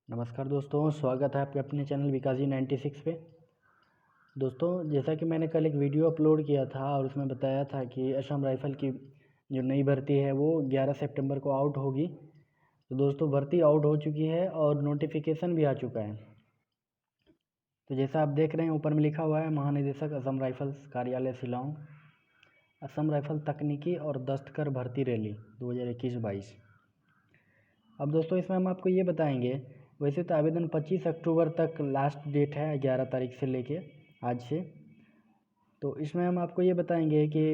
नमस्कार दोस्तों, स्वागत है आपके अपने चैनल विकास जी 96 पे। दोस्तों, जैसा कि मैंने कल एक वीडियो अपलोड किया था और उसमें बताया था कि असम राइफ़ल की जो नई भर्ती है वो 11 सितंबर को आउट होगी। तो दोस्तों, भर्ती आउट हो चुकी है और नोटिफिकेशन भी आ चुका है। तो जैसा आप देख रहे हैं, ऊपर में लिखा हुआ है महानिदेशक असम राइफ़ल्स कार्यालय शिलांग, असम राइफ़ल तकनीकी और दस्तकर भर्ती रैली 2021-22। अब दोस्तों, इसमें हम आपको ये बताएंगे, वैसे तो आवेदन 25 अक्टूबर तक लास्ट डेट है, 11 तारीख से लेके आज से। तो इसमें हम आपको ये बताएंगे कि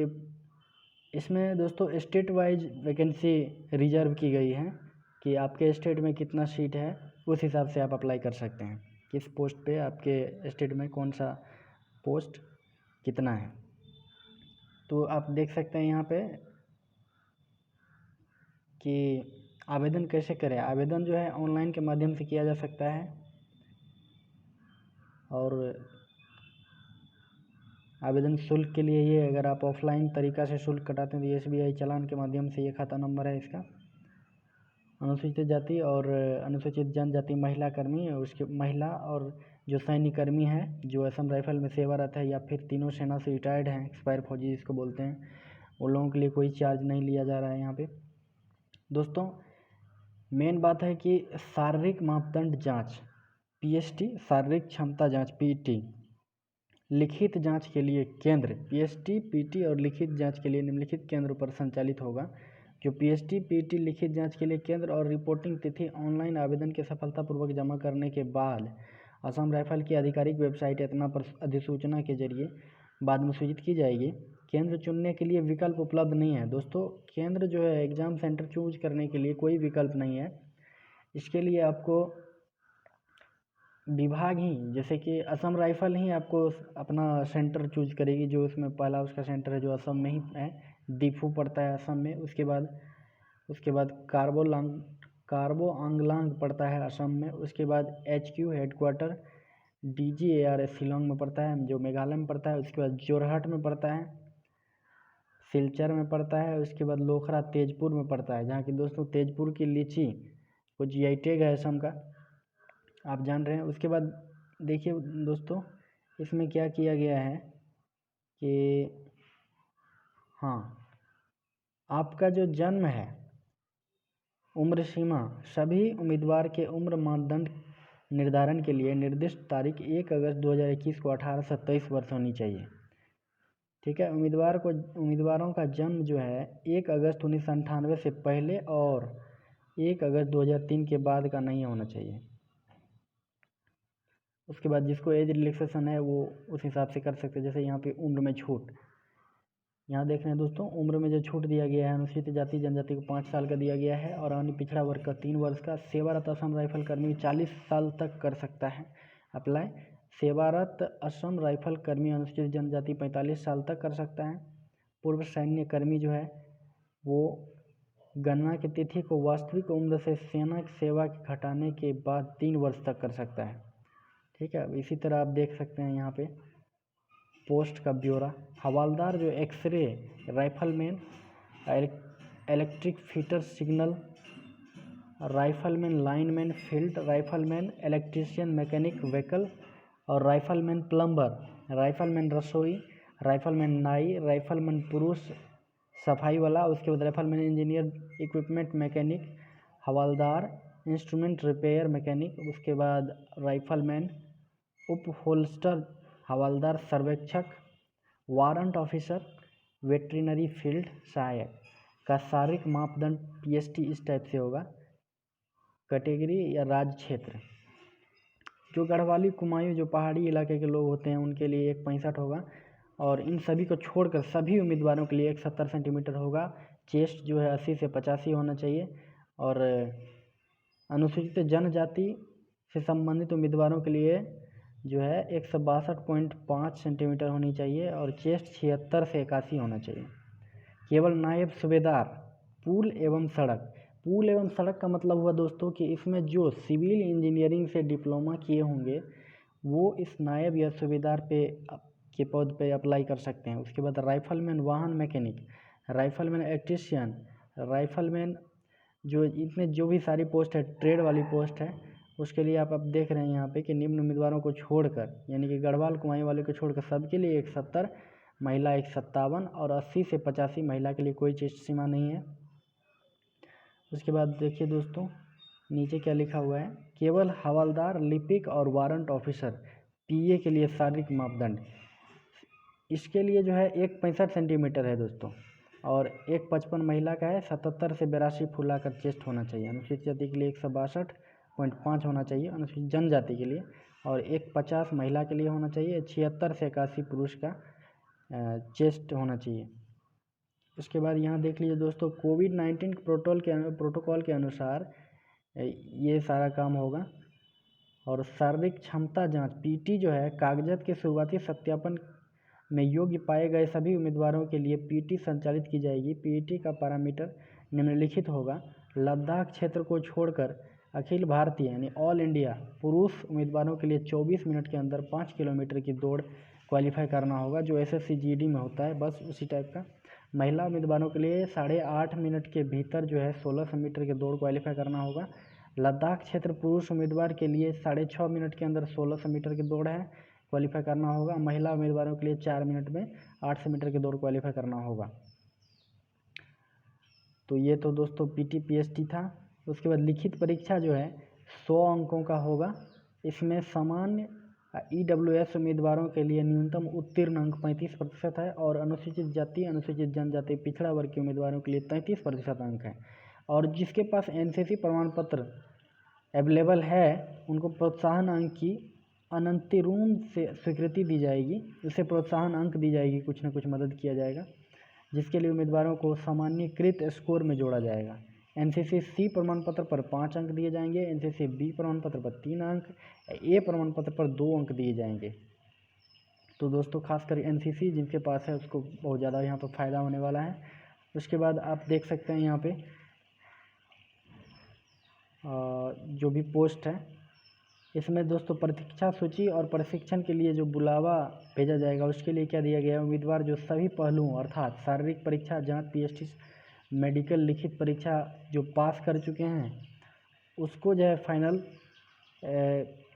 इसमें दोस्तों स्टेट वाइज वैकेंसी रिजर्व की गई है कि आपके स्टेट में कितना सीट है, उस हिसाब से आप अप्लाई कर सकते हैं। किस पोस्ट पे आपके स्टेट में कौन सा पोस्ट कितना है। तो आप देख सकते हैं यहाँ पे कि आवेदन कैसे करें। आवेदन जो है ऑनलाइन के माध्यम से किया जा सकता है और आवेदन शुल्क के लिए ये, अगर आप ऑफलाइन तरीका से शुल्क कटाते हैं तो SBI चालान के माध्यम से ये खाता नंबर है इसका। अनुसूचित जाति और अनुसूचित जनजाति महिला कर्मी, उसके महिला और जो सैन्य कर्मी है जो असम राइफल में सेवारत है या फिर तीनों सेना से रिटायर्ड हैं, एक्सपायर फौजी जिसको बोलते हैं, उन लोगों के लिए कोई चार्ज नहीं लिया जा रहा है यहाँ पे। दोस्तों, मेन बात है कि शारीरिक मापदंड जाँच PST, शारीरिक क्षमता जाँच PT, लिखित जांच के लिए केंद्र PST, PT और लिखित जांच के लिए निम्नलिखित केंद्र पर संचालित होगा। जो PST, PT लिखित जांच के लिए केंद्र और रिपोर्टिंग तिथि ऑनलाइन आवेदन के सफलतापूर्वक जमा करने के बाद असम राइफल की आधिकारिक वेबसाइट एतना पर अधिसूचना के जरिए बाद में सूचित की जाएगी। केंद्र चुनने के लिए विकल्प उपलब्ध नहीं है। दोस्तों, केंद्र जो है एग्ज़ाम सेंटर चूज करने के लिए कोई विकल्प नहीं है। इसके लिए आपको विभाग ही, जैसे कि असम राइफल ही आपको अपना सेंटर चूज करेगी, जो उसमें पहला उसका सेंटर है जो असम में ही है, दीफू पड़ता है असम में। उसके बाद कार्बो आंगलांग पड़ता है असम में। उसके बाद HQ हेडक्वार्टर DGARS शिलोंग में पड़ता है जो मेघालय में पड़ता है। उसके बाद जोरहाट में पड़ता है, सिलचर में पड़ता है। उसके बाद लोखरा तेजपुर में पड़ता है, जहाँ की दोस्तों तेजपुर की लीची को GI टैग है असम का, आप जान रहे हैं। उसके बाद देखिए दोस्तों, इसमें क्या किया गया है कि हाँ, आपका जो जन्म है, उम्र सीमा, सभी उम्मीदवार के उम्र मानदंड निर्धारण के लिए निर्दिष्ट तारीख 1 अगस्त 2021 को 18 से 23 वर्ष होनी चाहिए। ठीक है, उम्मीदवारों का जन्म जो है 1 अगस्त 1998 से पहले और 1 अगस्त 2003 के बाद का नहीं होना चाहिए। उसके बाद जिसको एज रिलैक्सेशन है वो उस हिसाब से कर सकते हैं। जैसे यहाँ पे उम्र में छूट, यहाँ देख रहे हैं दोस्तों, उम्र में जो छूट दिया गया है, अनुसूचित जाति जनजाति को 5 साल का दिया गया है और अन्य पिछड़ा वर्ग का 3 वर्ष का। सेवारत असम राइफल कर्मी 40 साल तक कर सकता है अप्लाई। सेवारत असम राइफल कर्मी अनुसूचित जनजाति 45 साल तक कर सकता है। पूर्व सैन्य कर्मी जो है वो गणना की तिथि को वास्तविक उम्र से सेना की सेवा के घटाने के बाद 3 वर्ष तक कर सकता है। ठीक है, इसी तरह आप देख सकते हैं यहाँ पे पोस्ट का ब्यौरा। हवालदार जो x-ray rifleman, electric fitter signal rifleman, lineman, field rifleman, electrician, mechanic vehicle और राइफलमैन प्लम्बर, राइफलमैन रसोई, राइफलमैन नाई, राइफलमैन पुरुष सफाई वाला। उसके बाद राइफलमैन इंजीनियर, इक्विपमेंट मैकेनिक, हवालदार इंस्ट्रूमेंट रिपेयर मैकेनिक। उसके बाद राइफलमैन उपहोल्स्टर, हवालदार सर्वेक्षक, वारंट ऑफिसर, वेटरिनरी फील्ड सहायक का शारीरिक मापदंड PST इस टाइप से होगा। कैटेगरी या राज्य क्षेत्र, जो गढ़वाली कुमायूं जो पहाड़ी इलाके के लोग होते हैं उनके लिए 1.65 होगा और इन सभी को छोड़कर सभी उम्मीदवारों के लिए 170 सेंटीमीटर होगा। चेस्ट जो है 80 से 85 होना चाहिए और अनुसूचित जनजाति से संबंधित उम्मीदवारों के लिए जो है 162.5 सेंटीमीटर होनी चाहिए और चेस्ट 76 से 81 होना चाहिए। केवल नायब सूबेदार पुल एवं सड़क का मतलब हुआ दोस्तों कि इसमें जो सिविल इंजीनियरिंग से डिप्लोमा किए होंगे वो इस नायब या सूबेदार के पद पे अप्लाई कर सकते हैं। उसके बाद राइफलमैन वाहन मैकेनिक, राइफलमैन इलेक्ट्रीशियन, राइफलमैन, जो इसमें जो भी सारी पोस्ट है ट्रेड वाली पोस्ट है उसके लिए आप अब देख रहे हैं यहाँ पे कि निम्न उम्मीदवारों को छोड़कर, यानी कि गढ़वाल कुमाऊं वाले को छोड़कर सबके लिए 170, महिला 157 और 80 से 85 महिला के लिए कोई चीज सीमा नहीं है। उसके बाद देखिए दोस्तों नीचे क्या लिखा हुआ है, केवल हवलदार, लिपिक और वारंट ऑफिसर पीए के लिए शारीरिक मापदंड, इसके लिए जो है 165 सेंटीमीटर है दोस्तों, और 155 महिला का है, 77 से 82 फुलाकर चेस्ट होना चाहिए। अनुसूचित जाति के लिए 162.5 होना चाहिए अनुसूचित जनजाति के लिए, और 150 महिला के लिए होना चाहिए, 76 से 81 पुरुष का चेस्ट होना चाहिए। उसके बाद यहाँ देख लीजिए दोस्तों, कोविड-19 प्रोटोकॉल के अनुसार ये सारा काम होगा। और शारीरिक क्षमता जांच पीटी जो है, कागजात के शुरुआती सत्यापन में योग्य पाए गए सभी उम्मीदवारों के लिए पीटी संचालित की जाएगी। पीटी का पैरामीटर निम्नलिखित होगा। लद्दाख क्षेत्र को छोड़कर अखिल भारतीय यानी ऑल इंडिया पुरुष उम्मीदवारों के लिए 24 मिनट के अंदर 5 किलोमीटर की दौड़ क्वालिफाई करना होगा, जो एसएससी जीडी में होता है, बस उसी टाइप का। महिला उम्मीदवारों के लिए 8.5 मिनट के भीतर जो है 1600 मीटर की दौड़ क्वालिफाई करना होगा। लद्दाख क्षेत्र पुरुष उम्मीदवार के लिए 6.5 मिनट के अंदर 1600 मीटर की दौड़ है, क्वालिफाई करना होगा। महिला उम्मीदवारों के लिए 4 मिनट में 800 मीटर की दौड़ क्वालिफाई करना होगा। तो ये तो दोस्तों पीटी पीएसटी था। उसके बाद लिखित परीक्षा जो है 100 अंकों का होगा। इसमें सामान्य ईडब्ल्यूएस उम्मीदवारों के लिए न्यूनतम उत्तीर्ण अंक 35% है, और अनुसूचित जाति, अनुसूचित जनजाति, पिछड़ा वर्ग के उम्मीदवारों के लिए 33% अंक है। और जिसके पास एनसीसी प्रमाण पत्र अवेलेबल है उनको प्रोत्साहन अंक की अनंतरून से स्वीकृति दी जाएगी, उसे प्रोत्साहन अंक दी जाएगी, कुछ न कुछ मदद किया जाएगा, जिसके लिए उम्मीदवारों को सामान्यकृत स्कोर में जोड़ा जाएगा। एनसीसी सी प्रमाण पत्र पर 5 अंक दिए जाएंगे, एनसीसी बी प्रमाण पत्र पर 3 अंक, ए प्रमाण पत्र पर 2 अंक दिए जाएंगे। तो दोस्तों खासकर एनसीसी जिनके पास है उसको बहुत ज़्यादा यहाँ पर फ़ायदा होने वाला है। उसके बाद आप देख सकते हैं यहाँ पे जो भी पोस्ट है, इसमें दोस्तों परीक्षा सूची और प्रशिक्षण के लिए जो बुलावा भेजा जाएगा उसके लिए क्या दिया गया है, उम्मीदवार जो सभी पहलुओं अर्थात शारीरिक परीक्षा, जांच, पीएसटी, मेडिकल, लिखित परीक्षा जो पास कर चुके हैं उसको जो है फाइनल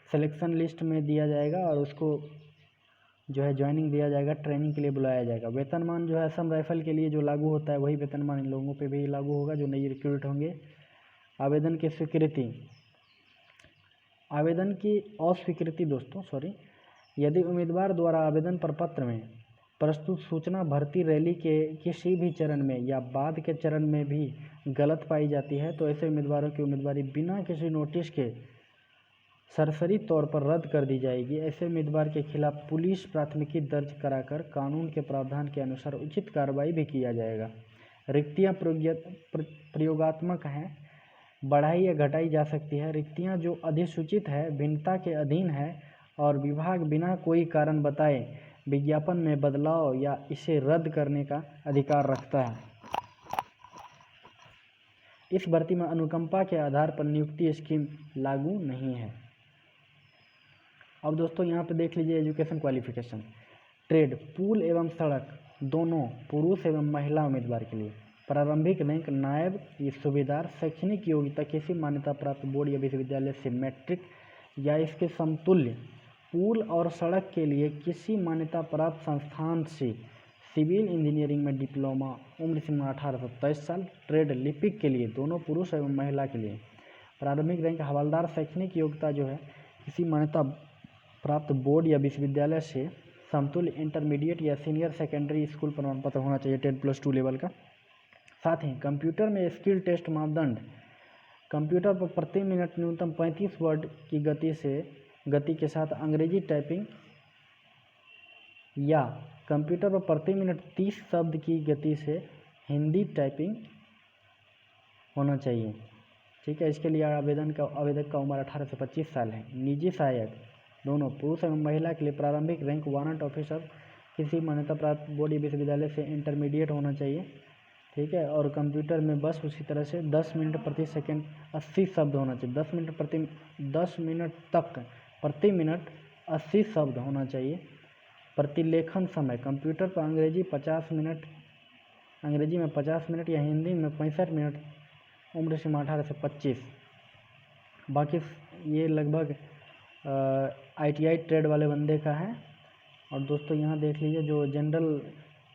सिलेक्शन लिस्ट में दिया जाएगा, और उसको जो है ज्वाइनिंग दिया जाएगा, ट्रेनिंग के लिए बुलाया जाएगा। वेतनमान जो है असम राइफल के लिए जो लागू होता है वही वेतनमान इन लोगों पे भी लागू होगा जो नई रिक्रूट होंगे। आवेदन की स्वीकृति, आवेदन की अस्वीकृति दोस्तों यदि उम्मीदवार द्वारा आवेदन प्रपत्र में प्रस्तुत सूचना भर्ती रैली के किसी भी चरण में या बाद के चरण में भी गलत पाई जाती है तो ऐसे उम्मीदवारों की उम्मीदवारी बिना किसी नोटिस के सरसरी तौर पर रद्द कर दी जाएगी। ऐसे उम्मीदवार के खिलाफ पुलिस प्राथमिकी दर्ज कराकर कानून के प्रावधान के अनुसार उचित कार्रवाई भी किया जाएगा। रिक्तियां प्रयोगात्मक हैं, बढ़ाई या घटाई जा सकती है। रिक्तियां जो अधिसूचित है, भिन्नता के अधीन है और विभाग बिना कोई कारण बताए विज्ञापन में बदलाव या इसे रद्द करने का अधिकार रखता है। इस भर्ती में अनुकंपा के आधार पर नियुक्ति स्कीम लागू नहीं है। अब दोस्तों यहाँ पे देख लीजिए एजुकेशन क्वालिफिकेशन। ट्रेड, पूल एवं सड़क दोनों पुरुष एवं महिला उम्मीदवार के लिए। प्रारंभिक रैंक नायब सूबेदार। शैक्षणिक योग्यता किसी मान्यता प्राप्त बोर्ड या विश्वविद्यालय से मैट्रिक या इसके समतुल्य। पुल और सड़क के लिए किसी मान्यता प्राप्त संस्थान से सिविल इंजीनियरिंग में डिप्लोमा, उम्र सीमा 18 से 23 साल। ट्रेड, लिपिक के लिए दोनों पुरुष एवं महिला के लिए। प्रारंभिक रैंक हवलदार। शैक्षणिक योग्यता जो है किसी मान्यता प्राप्त बोर्ड या विश्वविद्यालय से समतुल्य इंटरमीडिएट या सीनियर सेकेंडरी स्कूल प्रमाण पत्र होना चाहिए 10+2 लेवल का। साथ ही कंप्यूटर में स्किल टेस्ट मापदंड। कंप्यूटर पर प्रति मिनट न्यूनतम 35 वर्ड की गति के साथ अंग्रेजी टाइपिंग या कंप्यूटर पर प्रति मिनट 30 शब्द की गति से हिंदी टाइपिंग होना चाहिए। ठीक है, इसके लिए आवेदक का उम्र 18 से 25 साल है। निजी सहायक दोनों पुरुष एवं महिला के लिए प्रारंभिक रैंक वारंट ऑफिसर किसी मान्यता प्राप्त बोर्ड या विश्वविद्यालय से इंटरमीडिएट होना चाहिए। ठीक है, और कंप्यूटर में बस उसी तरह से 10 मिनट प्रति सेकंड 80 शब्द होना चाहिए। 10 मिनट तक प्रति मिनट 80 शब्द होना चाहिए। प्रतिलेखन समय कंप्यूटर पर अंग्रेजी में 50 मिनट या हिंदी में 65 मिनट। उम्र सीमा 18 से 25। बाकी ये लगभग ITI ट्रेड वाले बंदे का है। और दोस्तों यहाँ देख लीजिए जो जनरल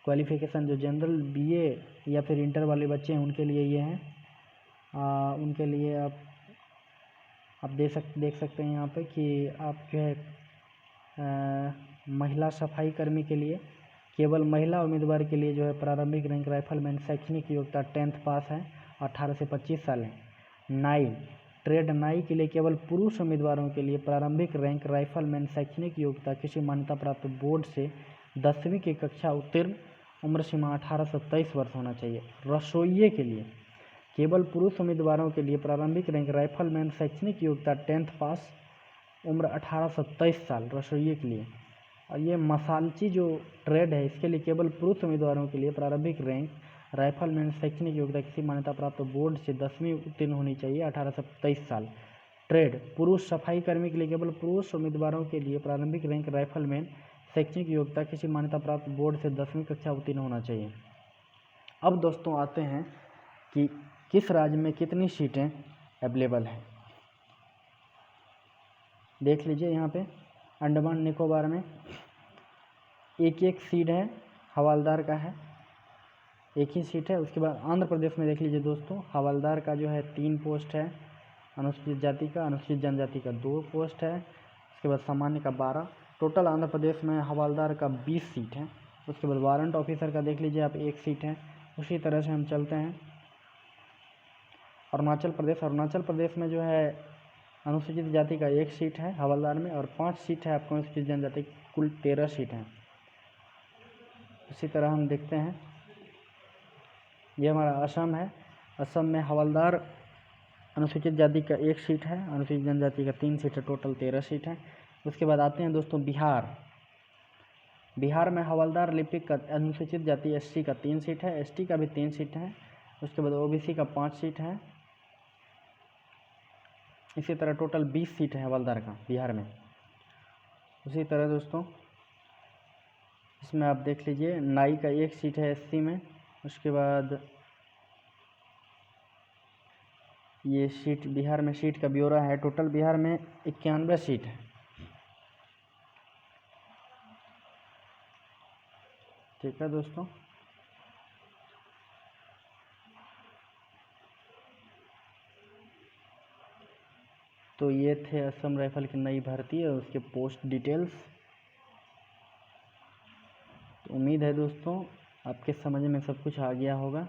क्वालिफ़िकेशन, जो जनरल BA या फिर इंटर वाले बच्चे हैं उनके लिए ये हैं। उनके लिए आप देख सकते हैं यहाँ पे कि आप जो है महिला सफाई कर्मी के लिए, केवल महिला उम्मीदवार के लिए जो है प्रारंभिक रैंक राइफलमैन शैक्षणिक योग्यता 10th पास है, 18 से 25 साल है। नाई, ट्रेड नाई के लिए केवल पुरुष उम्मीदवारों के लिए प्रारंभिक रैंक राइफलमैन शैक्षणिक योग्यता किसी मान्यता प्राप्त बोर्ड से 10वीं की कक्षा उत्तीर्ण, उम्र सीमा 18 से 23 वर्ष होना चाहिए। रसोइये के लिए केवल पुरुष उम्मीदवारों के लिए प्रारंभिक रैंक राइफलमैन शैक्षणिक योग्यता 10th पास, उम्र 18 से 23 साल रसोइये के लिए। और ये मसालची जो ट्रेड है इसके लिए केवल पुरुष उम्मीदवारों के लिए प्रारंभिक रैंक राइफलमैन शैक्षणिक योग्यता किसी मान्यता प्राप्त बोर्ड से 10वीं उत्तीर्ण होनी चाहिए, 18 से 23 साल। ट्रेड पुरुष सफाई कर्मी के लिए केवल पुरुष उम्मीदवारों के लिए प्रारंभिक रैंक राइफलमैन शैक्षणिक योग्यता किसी मान्यता प्राप्त बोर्ड से 10वीं कक्षा उत्तीर्ण होना चाहिए। अब दोस्तों आते हैं कि किस राज्य में कितनी सीटें अवेलेबल हैं। देख लीजिए यहाँ पे अंडमान निकोबार में एक सीट है, हवालदार का है, एक ही सीट है। उसके बाद आंध्र प्रदेश में देख लीजिए दोस्तों, हवालदार का जो है 3 पोस्ट है, अनुसूचित जाति का, अनुसूचित जनजाति का 2 पोस्ट है, उसके बाद सामान्य का 12। टोटल आंध्र प्रदेश में हवालदार का 20 सीट है। उसके बाद वारंट ऑफिसर का देख लीजिए आप 1 सीट है। उसी तरह से हम चलते हैं अरुणाचल प्रदेश में जो है अनुसूचित जाति का 1 सीट है हवलदार में, और 5 सीट है आपको अनुसूचित जनजाति, कुल 13 सीट हैं। इसी तरह हम देखते हैं, ये हमारा असम है। असम में हवलदार अनुसूचित जाति का 1 सीट है, अनुसूचित जनजाति का 3 सीट है, टोटल 13 सीट है। उसके बाद आते हैं दोस्तों बिहार में हवलदार लिपिक का अनुसूचित जाति SC का 3 सीट है, ST का भी 3 सीट है। उसके बाद OBC का 5 सीट है। इसी तरह टोटल 20 सीट है हवलदार का बिहार में। उसी तरह दोस्तों इसमें आप देख लीजिए नाई का 1 सीट है SC में। उसके बाद ये सीट बिहार में सीट का ब्यौरा है। टोटल बिहार में 91 सीट है। ठीक है दोस्तों, तो ये थे असम राइफल की नई भर्ती और उसके पोस्ट डिटेल्स। तो उम्मीद है दोस्तों आपके समझ में सब कुछ आ गया होगा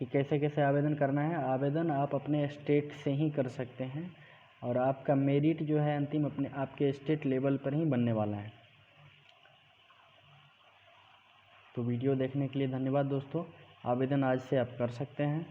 कि कैसे कैसे आवेदन करना है। आवेदन आप अपने स्टेट से ही कर सकते हैं और आपका मेरिट जो है अंतिम आपके स्टेट लेवल पर ही बनने वाला है। तो वीडियो देखने के लिए धन्यवाद दोस्तों। आवेदन आज से आप कर सकते हैं।